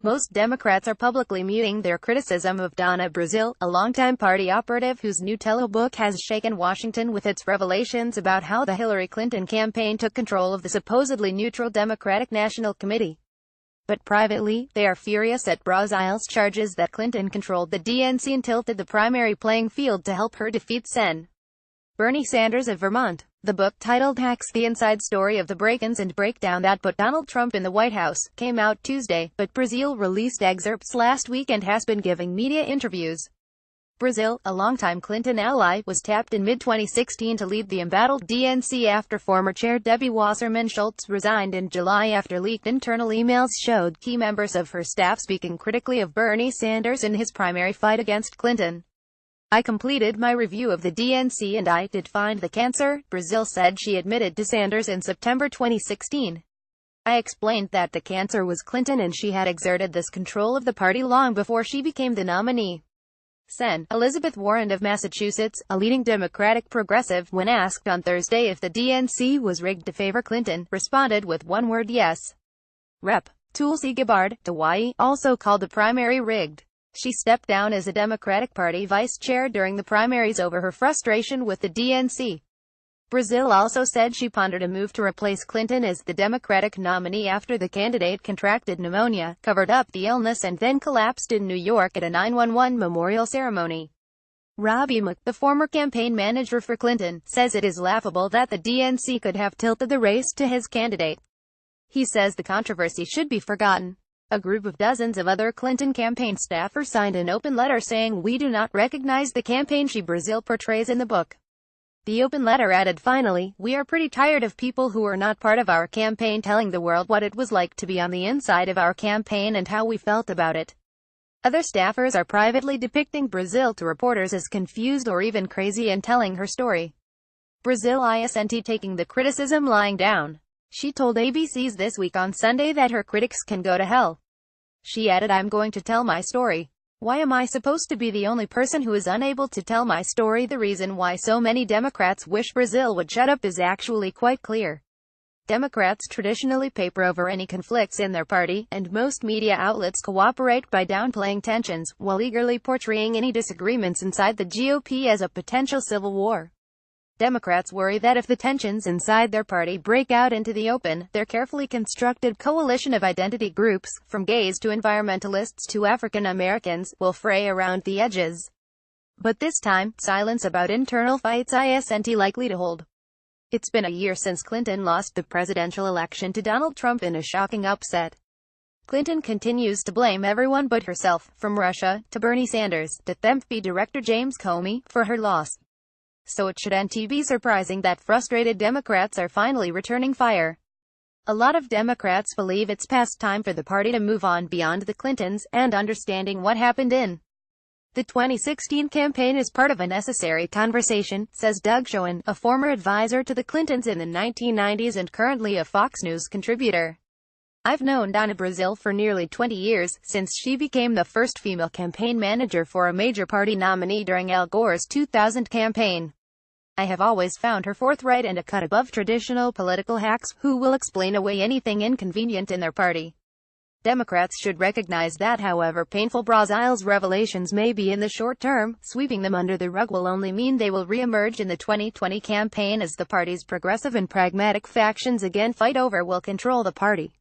Most Democrats are publicly muting their criticism of Donna, Brazile, a longtime party operative whose new telebook has shaken Washington with its revelations about how the Hillary Clinton campaign took control of the supposedly neutral Democratic National Committee. But privately, they are furious at Brazile's charges that Clinton controlled the DNC and tilted the primary playing field to help her defeat Sen. Bernie Sanders of Vermont. The book, titled Hacks: The Inside Story of the Break-ins and Breakdown That Put Donald Trump in the White House, came out Tuesday, but Brazile released excerpts last week and has been giving media interviews. Brazile, a longtime Clinton ally, was tapped in mid-2016 to lead the embattled DNC after former chair Debbie Wasserman Schultz resigned in July after leaked internal emails showed key members of her staff speaking critically of Bernie Sanders in his primary fight against Clinton. "I completed my review of the DNC and I did find the cancer," Brazile said she admitted to Sanders in September 2016. "I explained that the cancer was Clinton and she had exerted this control of the party long before she became the nominee." Sen. Elizabeth Warren of Massachusetts, a leading Democratic progressive, when asked on Thursday if the DNC was rigged to favor Clinton, responded with one word: yes. Rep. Tulsi Gabbard, Hawaii, also called the primary rigged. She stepped down as a Democratic Party vice chair during the primaries over her frustration with the DNC. Brazile also said she pondered a move to replace Clinton as the Democratic nominee after the candidate contracted pneumonia, covered up the illness and then collapsed in New York at a 9/11 memorial ceremony. Robbie Mack, the former campaign manager for Clinton, says it is laughable that the DNC could have tilted the race to his candidate. He says the controversy should be forgotten. A group of dozens of other Clinton campaign staffers signed an open letter saying, "We do not recognize the campaign she Brazile portrays in the book." The open letter added, "Finally, we are pretty tired of people who are not part of our campaign telling the world what it was like to be on the inside of our campaign and how we felt about it." Other staffers are privately depicting Brazile to reporters as confused or even crazy and telling her story. Brazile isn't taking the criticism lying down. She told ABC's This Week on Sunday that her critics can go to hell. She added, "I'm going to tell my story. Why am I supposed to be the only person who is unable to tell my story? The reason why so many Democrats wish Brazile would shut up is actually quite clear. Democrats traditionally paper over any conflicts in their party, and most media outlets cooperate by downplaying tensions, while eagerly portraying any disagreements inside the GOP as a potential civil war. Democrats worry that if the tensions inside their party break out into the open, their carefully constructed coalition of identity groups, from gays to environmentalists to African Americans, will fray around the edges. But this time, silence about internal fights isn't likely to hold. It's been a year since Clinton lost the presidential election to Donald Trump in a shocking upset. Clinton continues to blame everyone but herself, from Russia, to Bernie Sanders, to FEMP Director James Comey, for her loss. So it shouldn't be surprising that frustrated Democrats are finally returning fire. A lot of Democrats believe it's past time for the party to move on beyond the Clintons, and understanding what happened in the 2016 campaign is part of a necessary conversation, says Doug Schoen, a former advisor to the Clintons in the 1990s and currently a Fox News contributor. "I've known Donna Brazile for nearly 20 years, since she became the first female campaign manager for a major party nominee during Al Gore's 2000 campaign. I have always found her forthright and a cut above traditional political hacks, who will explain away anything inconvenient in their party." Democrats should recognize that however painful Brazile's revelations may be in the short term, sweeping them under the rug will only mean they will re-emerge in the 2020 campaign as the party's progressive and pragmatic factions again fight over will control the party.